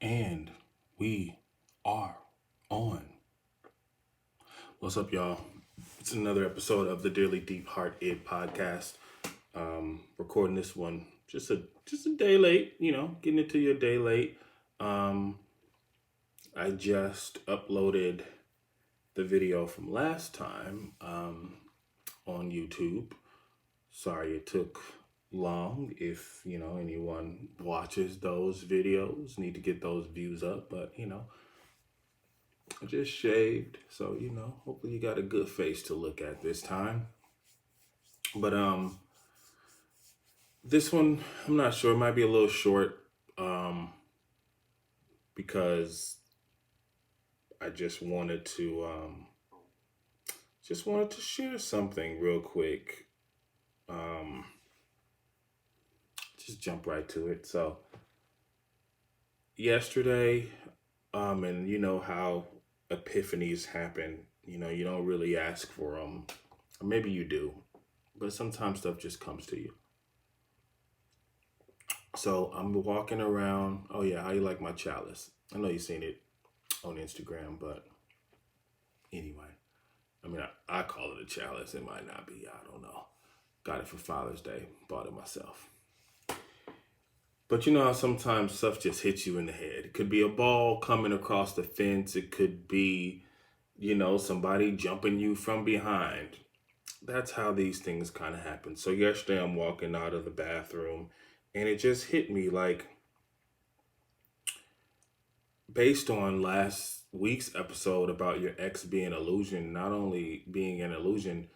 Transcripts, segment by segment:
And we are on. What's up, y'all? It's another episode of the Dearly Deep Heart It podcast. Recording this one just a day late, getting it to you a day late. Um, I just uploaded the video from last time on YouTube. Sorry it took long. If anyone watches those videos, need to get those views up, but I just shaved, so hopefully you got a good face to look at this time. But this one I'm not sure, it might be a little short um because I just wanted to share something real quick. Um just jump right to it. So, yesterday, and you know how epiphanies happen, you don't really ask for them. Or maybe you do, but sometimes stuff just comes to you. So I'm walking around. Oh yeah, how you like my chalice? I know you've seen it on Instagram, but anyway, I mean, I call it a chalice. It might not be. I don't know. Got it for Father's Day. Bought it myself. But you know how sometimes stuff just hits you in the head. It could be a ball coming across the fence. It could be, somebody jumping you from behind. That's how these things kind of happen. So yesterday I'm walking out of the bathroom and it just hit me like, based on last week's episode about your ex being an illusion, not only being an illusion,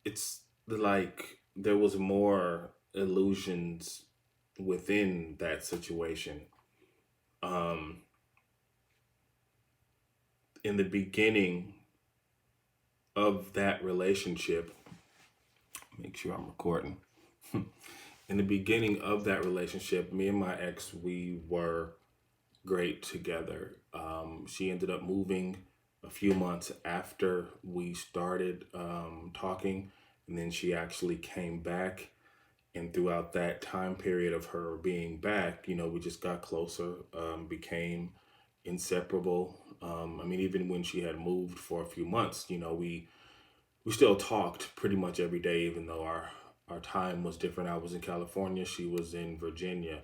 it's like there was more illusions within that situation. Um, in the beginning of that relationship, make sure I'm recording. In the beginning of that relationship, me and my ex, we were great together. She ended up moving a few months after we started talking, and then she actually came back. And throughout that time period of her being back, we just got closer, became inseparable. I mean, even when she had moved for a few months, we still talked pretty much every day, even though our time was different. I was in California, she was in Virginia.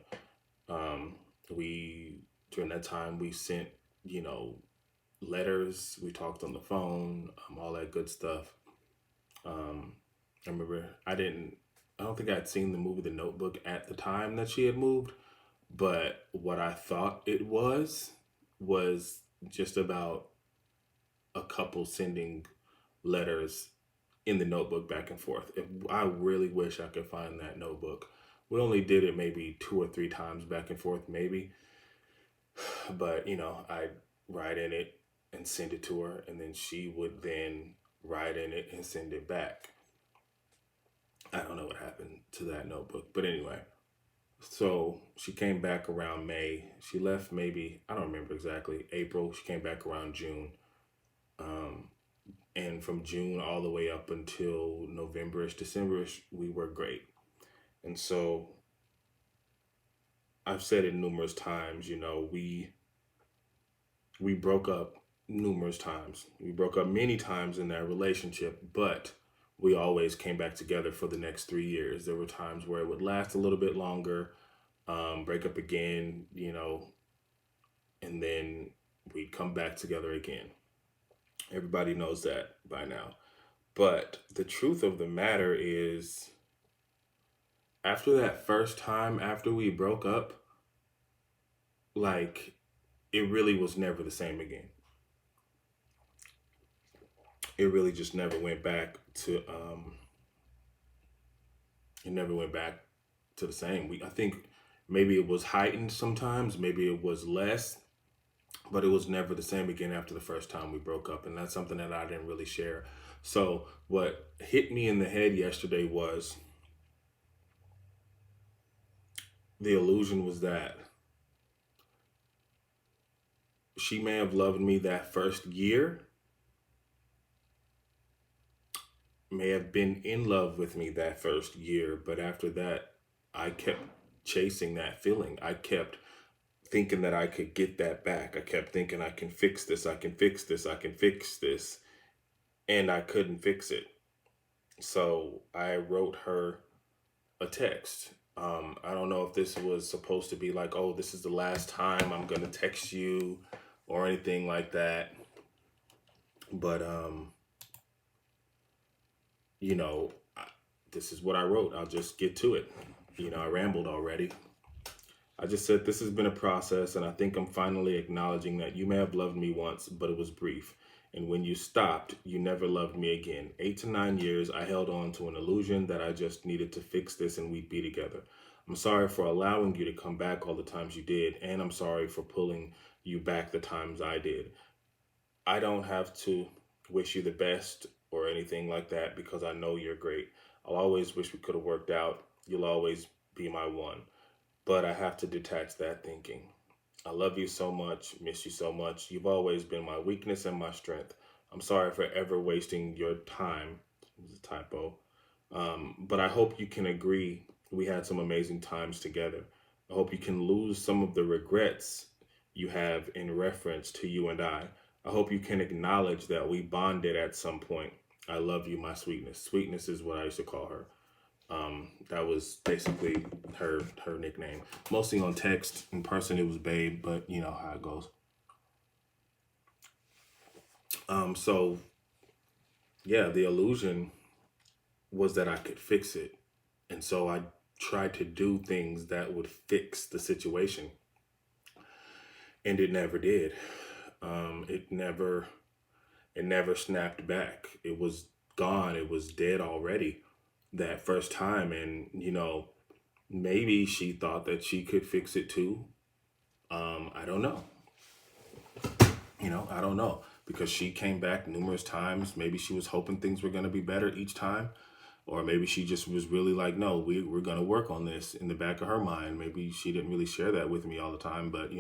We During that time we sent you know letters, we talked on the phone, all that good stuff. um I remember I don't think I'd seen the movie The Notebook at the time that she had moved, but what I thought it was just about a couple sending letters in the notebook back and forth. If I really wish I could find that notebook. We only did it maybe two or three times back and forth, maybe. But I'd write in it and send it to her, and then she would then write in it and send it back. I don't know what happened to that notebook, but anyway. So she came back around May. She left maybe, I don't remember exactly, April. She came back around June. Um, and from June all the way up until Novemberish, Decemberish, we were great. And so I've said it numerous times. We broke up numerous times. We broke up many times in that relationship, but we always came back together for the next 3 years. There were times where it would last a little bit longer, break up again, and then we'd come back together again. Everybody knows that by now. But the truth of the matter is, after that first time, after we broke up, like, it really was never the same again. It really just never went back to it never went back to the same. I think maybe it was heightened sometimes, maybe it was less, but it was never the same again after the first time we broke up, and that's something that I didn't really share. So what hit me in the head yesterday was, the illusion was that she may have loved me that first year, may have been in love with me that first year, but after that, I kept chasing that feeling. I kept thinking that I could get that back. I kept thinking I can fix this, I can fix this, I can fix this, and I couldn't fix it. So I wrote her a text. I don't know if this was supposed to be like, oh, this is the last time I'm gonna text you or anything like that. But you know, I, this is what I wrote. I'll just get to it. I rambled already. I just said this has been a process, and I think I'm finally acknowledging that you may have loved me once, but it was brief. And when you stopped, you never loved me again. 8 to 9 years, I held on to an illusion that I just needed to fix this and we'd be together. I'm sorry for allowing you to come back all the times you did, and I'm sorry for pulling you back the times I did. I don't have to wish you the best or anything like that because I know you're great. I'll always wish we could have worked out. You'll always be my one. But I have to detach that thinking. I love you so much, miss you so much. You've always been my weakness and my strength. I'm sorry for ever wasting your time. It was a typo. But I hope you can agree we had some amazing times together. I hope you can lose some of the regrets you have in reference to you and I. I hope you can acknowledge that we bonded at some point. I love you, my sweetness. Sweetness is what I used to call her. That was basically her nickname. Mostly on text. In person, it was Babe, but you know how it goes. So yeah, the illusion was that I could fix it, and so I tried to do things that would fix the situation, and it never did. It never snapped back. It was gone. It was dead already that first time, and maybe she thought that she could fix it too. I don't know. I don't know because she came back numerous times. Maybe she was hoping things were going to be better each time, or maybe she just was really like, no, we're going to work on this in the back of her mind. Maybe she didn't really share that with me all the time, but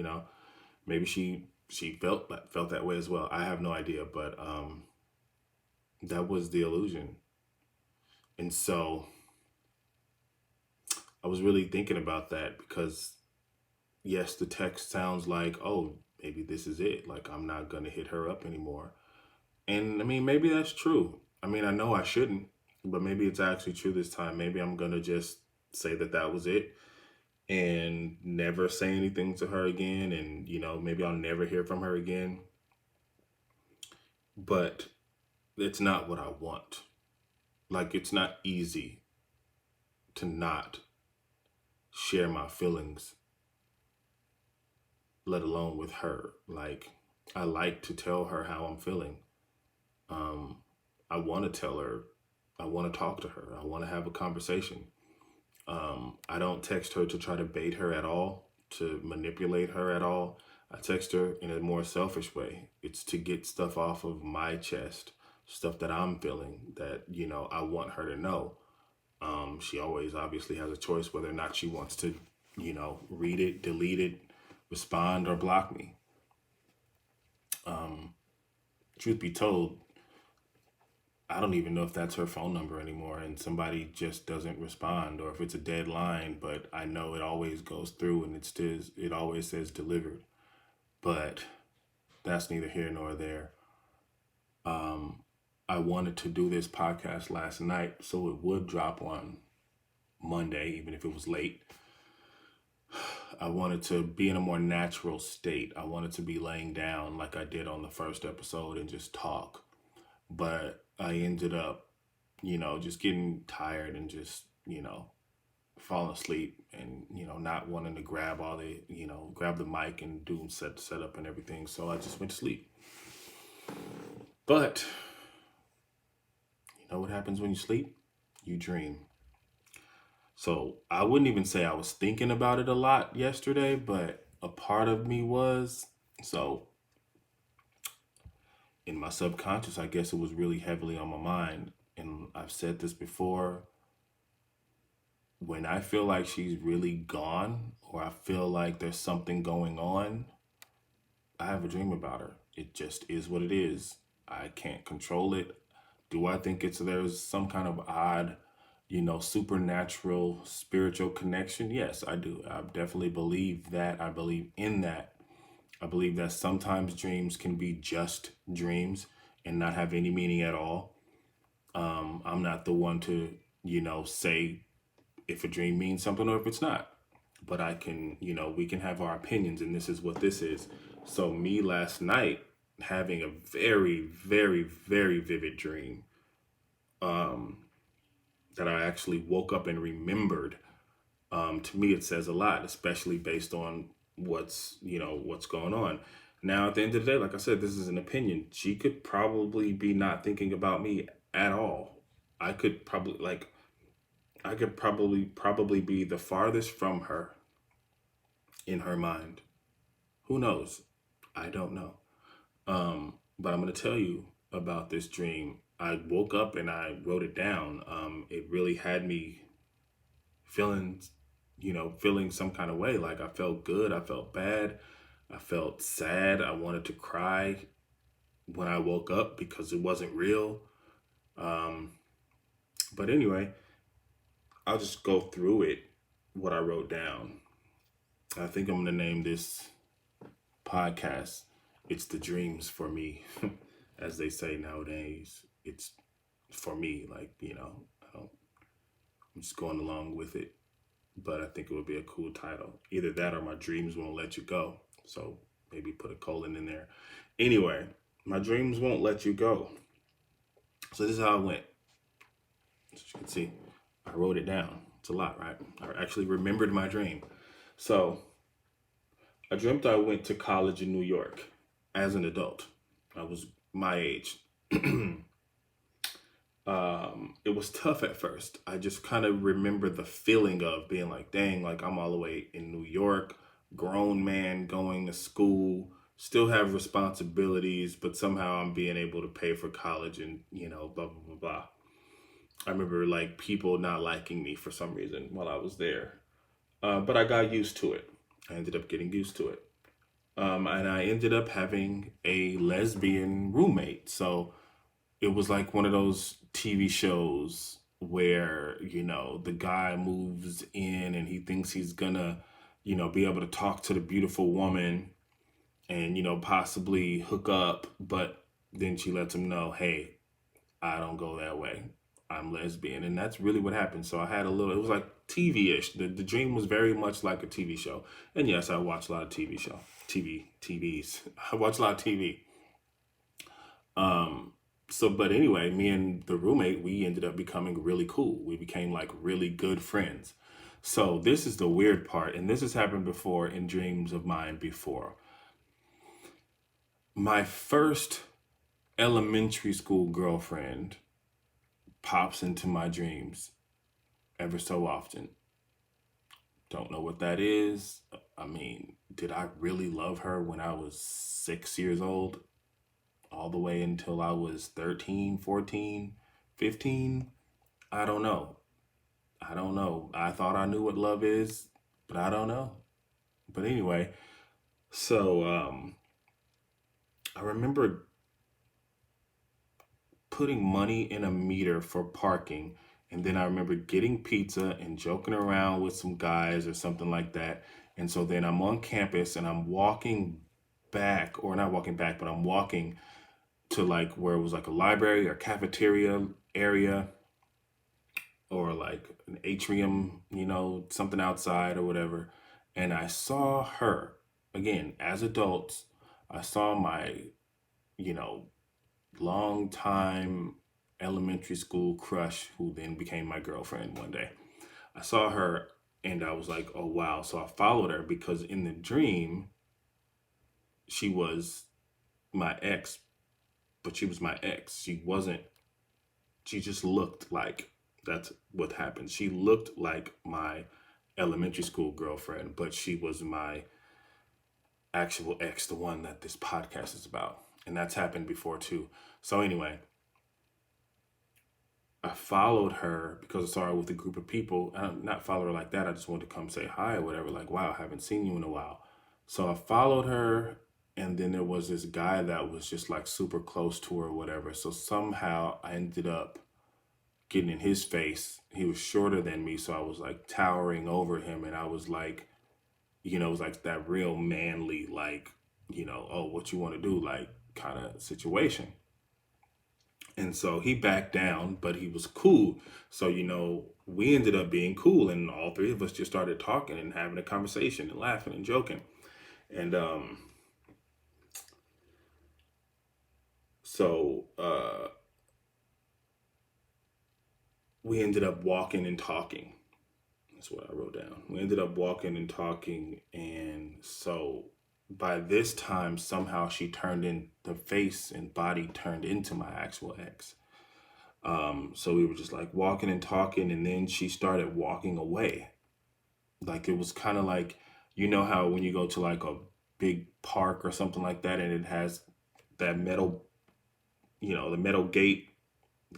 maybe she felt that way as well. I have no idea, but that was the illusion. And so I was really thinking about that because yes, the text sounds like, oh, maybe this is it. Like I'm not gonna hit her up anymore. And I mean, maybe that's true. I mean, I know I shouldn't, but maybe it's actually true this time. Maybe I'm gonna just say that that was it and never say anything to her again. And maybe I'll never hear from her again. But it's not what I want. Like it's not easy to not share my feelings, let alone with her. Like I like to tell her how I'm feeling. Um, I want to tell her. I want to talk to her. I want to have a conversation. I don't text her to try to bait her at all, to manipulate her at all. I text her in a more selfish way. It's to get stuff off of my chest, stuff that I'm feeling that, I want her to know. She always obviously has a choice whether or not she wants to, read it, delete it, respond, or block me. Um, Truth be told, I don't even know if that's her phone number anymore and somebody just doesn't respond or if it's a dead line, but I know it always goes through and it always says delivered. But that's neither here nor there. Um, I wanted to do this podcast last night so it would drop on Monday, even if it was late. I wanted to be in a more natural state. I wanted to be laying down like I did on the first episode and just talk. But I ended up, just getting tired and just, falling asleep and, not wanting to grab grab the mic and do set up and everything. So I just went to sleep. But you know what happens when you sleep? You dream. So I wouldn't even say I was thinking about it a lot yesterday, but a part of me was. So in my subconscious, I guess it was really heavily on my mind. And I've said this before. When I feel like she's really gone or I feel like there's something going on, I have a dream about her. It just is what it is. I can't control it. Do I think there's some kind of odd supernatural spiritual connection. Yes, I do. I definitely believe that. I believe in that. I believe that sometimes dreams can be just dreams and not have any meaning at all. I'm not the one to, say if a dream means something or if it's not. But I can, we can have our opinions, and this is what this is. So, me last night having a very, very, very vivid dream um, that I actually woke up and remembered. To me, it says a lot, especially based on what's going on. Now, at the end of the day, like I said, this is an opinion. She could probably be not thinking about me at all. I could probably like I could probably be the farthest from her in her mind. Who knows? I don't know. But I'm going to tell you about this dream. I woke up and I wrote it down. It really had me feeling, feeling some kind of way. Like I felt good. I felt bad. I felt sad. I wanted to cry when I woke up because it wasn't real. Um, but anyway, I'll just go through it, what I wrote down. I think I'm going to name this podcast, It's the Dreams for Me, as they say nowadays. It's for me, like, I don't, I'm just going along with it. But I think it would be a cool title. Either that or My Dreams Won't Let You Go. So maybe put a colon in there. Anyway, My Dreams Won't Let You Go. So this is how it went. As you can see, I wrote it down. It's a lot, right? I actually remembered my dream. So I dreamt I went to college in New York as an adult. I was my age. It was tough at first. I just kind of remember the feeling of being like, dang, like I'm all the way in New York, grown man going to school, still have responsibilities, but somehow I'm being able to pay for college and, blah, blah, blah, blah. I remember like people not liking me for some reason while I was there. But I got used to it. I ended up getting used to it. And I ended up having a lesbian roommate. So it was like one of those TV shows where, the guy moves in and he thinks he's gonna, be able to talk to the beautiful woman and, possibly hook up. But then she lets him know, hey, I don't go that way. I'm lesbian. And that's really what happened. So I had it was like TV-ish. The dream was very much like a TV show. And yes, I watch a lot of TVs. I watch a lot of TV. But anyway, me and the roommate, we ended up becoming really cool. We became like really good friends. So this is the weird part, and this has happened before in dreams of mine before. My first elementary school girlfriend pops into my dreams ever so often. Don't know what that is. I mean, did I really love her when I was 6 years old? All the way until I was 13, 14, 15? I don't know. I don't know. I thought I knew what love is, but I don't know. But anyway, so I remember putting money in a meter for parking. And then I remember getting pizza and joking around with some guys or something like that. And so then I'm on campus and I'm walking back, or not walking back, but I'm walking to like where it was like a library or cafeteria area or like an atrium, something outside or whatever. And I saw her again as adults. I saw my, you know, long time elementary school crush who then became my girlfriend one day. I saw her and I was like, oh wow. So I followed her because in the dream, she was my ex, but she was my ex. She just looked like that's what happened. She looked like my elementary school girlfriend, but she was my actual ex, the one that this podcast is about. And that's happened before too. So anyway, I followed her because I saw her with a group of people. I don't, not follow her like that. I just wanted to come say hi or whatever. Like, wow, I haven't seen you in a while. So I followed her, and then there was this guy that was just like super close to her or whatever. So somehow I ended up getting in his face. He was shorter than me, so I was like towering over him, and I was like, it was like that real manly, like, oh, what you want to do, like, kind of situation. And so he backed down, but he was cool. So, we ended up being cool, and all three of us just started talking and having a conversation and laughing and joking. And so we ended up walking and talking. That's what I wrote down. We ended up walking and talking, and so by this time, somehow she turned in the face and body turned into my actual ex. So we were just like walking and talking, and then she started walking away. Like it was kind of like, how when you go to like a big park or something like that, and it has that metal, the metal gate,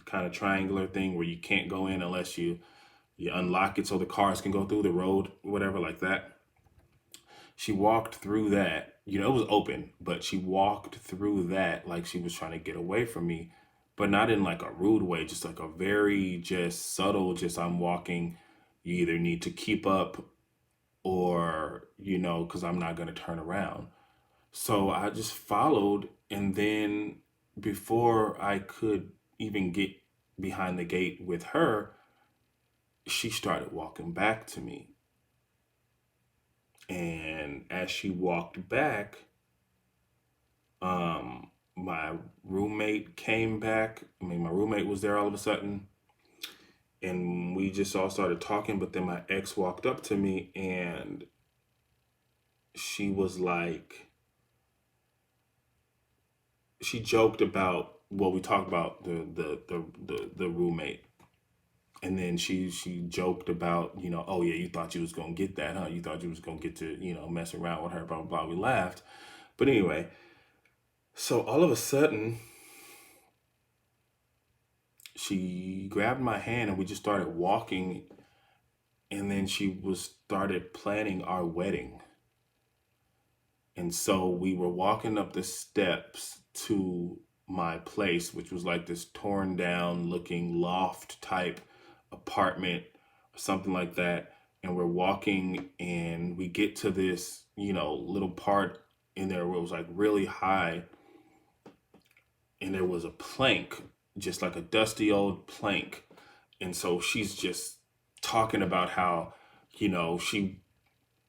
kind of triangular thing where you can't go in unless you unlock it so the cars can go through the road, whatever, like that. She walked through that. It was open, but she walked through that like she was trying to get away from me, but not in like a rude way, just like a very just subtle, just I'm walking. You either need to keep up or, because I'm not going to turn around. So I just followed. And then before I could even get behind the gate with her, she started walking back to me. And as she walked back, my roommate came back. I mean, my roommate was there all of a sudden, and we just all started talking. But then my ex walked up to me, and she was like, she joked about what we talked about the roommate. And then she joked about, oh yeah, you thought you was gonna get that, huh? You thought you was gonna get to, mess around with her, blah blah blah. We laughed. But anyway, so all of a sudden she grabbed my hand and we just started walking, and then she was started planning our wedding. And so we were walking up the steps to my place, which was like this torn down looking loft type apartment or something like that. And we're walking and we get to this, little part in there where it was like really high. And there was a plank, just like a dusty old plank. And so she's just talking about how, she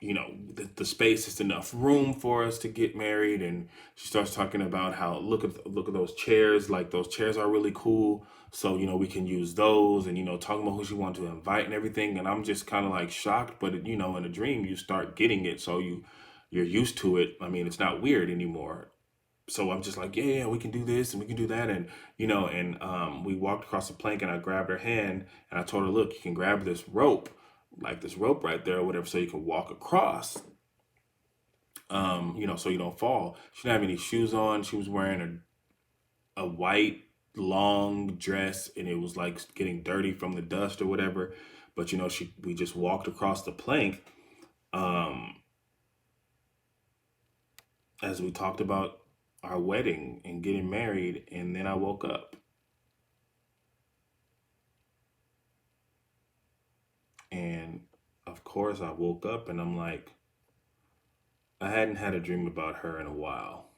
the space is enough room for us to get married. And she starts talking about how look at those chairs, like those chairs are really cool, so we can use those. And talking about who she wanted to invite and everything. And I'm just kind of like shocked, but in a dream you start getting it, so you're used to it. I mean, it's not weird anymore. So I'm just like, yeah, we can do this and we can do that. And we walked across the plank, and I grabbed her hand and I told her, look, you can grab this rope, like this rope right there or whatever, so you can walk across, so you don't fall. She didn't have any shoes on. She was wearing a white long dress, and it was like getting dirty from the dust or whatever. But we just walked across the plank, um, as we talked about our wedding and getting married. And then I woke up, and of course I woke up and I'm like, I hadn't had a dream about her in a while.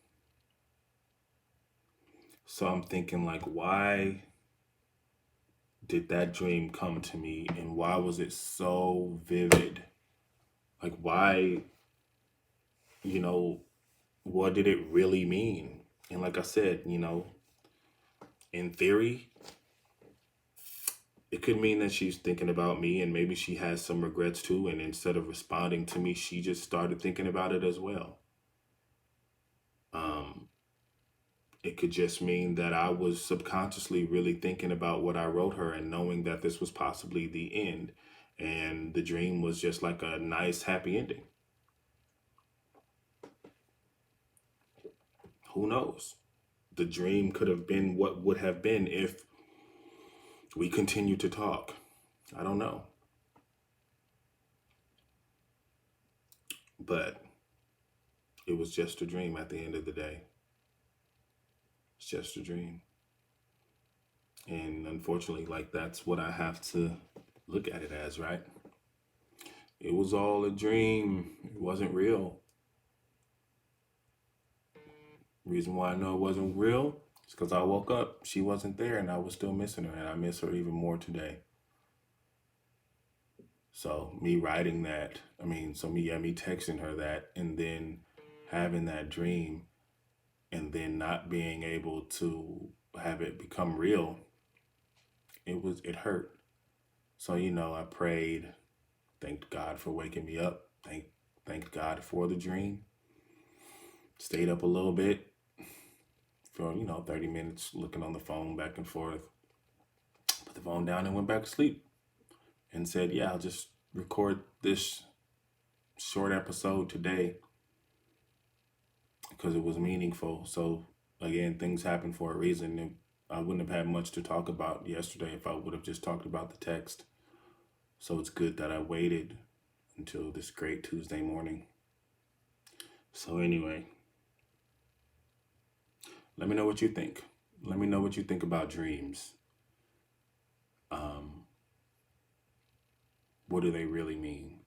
So I'm thinking, like, why did that dream come to me, and why was it so vivid? Like, why, you know, what did it really mean? And like I said, in theory, it could mean that she's thinking about me and maybe she has some regrets too. And instead of responding to me, she just started thinking about it as well. Um, it could just mean that I was subconsciously really thinking about what I wrote her and knowing that this was possibly the end. And the dream was just like a nice, happy ending. Who knows? The dream could have been what would have been if we continued to talk. I don't know. But it was just a dream at the end of the day. It's just a dream. And unfortunately, like that's what I have to look at it as, right? It was all a dream. It wasn't real. Reason why I know it wasn't real is because I woke up, she wasn't there, and I was still missing her, and I miss her even more today. So me writing that, me texting her that, and then having that dream, and then not being able to have it become real, it hurt. So I prayed, thanked God for waking me up, thanked God for the dream, stayed up a little bit for 30 minutes looking on the phone back and forth, put the phone down and went back to sleep, and said, yeah, I'll just record this short episode today because it was meaningful. So again, things happen for a reason. And I wouldn't have had much to talk about yesterday if I would have just talked about the text. So it's good that I waited until this great Tuesday morning. So anyway, let me know what you think. Let me know what you think about dreams. What do they really mean?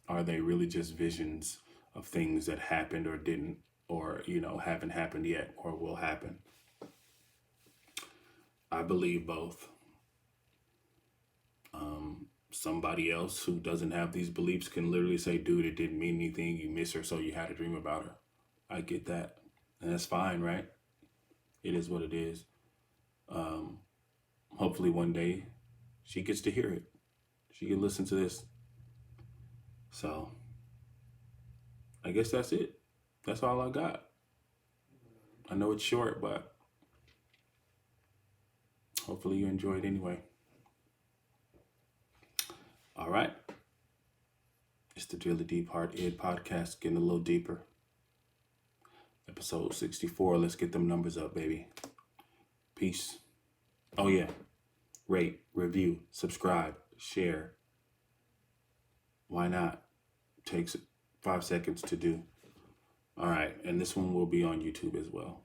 Are they really just visions of things that happened or didn't, or haven't happened yet or will happen? I believe both. Somebody else who doesn't have these beliefs can literally say, dude, it didn't mean anything. You miss her, so you had a dream about her. I get that. And that's fine, right? It is what it is. Hopefully one day she gets to hear it. She can listen to this. So I guess that's it. That's all I got. I know it's short, but hopefully you enjoyed anyway. All right. It's the Really Deep Heart Ed podcast, getting a little deeper. Episode 64. Let's get them numbers up, baby. Peace. Oh, yeah. Rate, review, subscribe, share. Why not? Takes 5 seconds to do. All right. And this one will be on YouTube as well.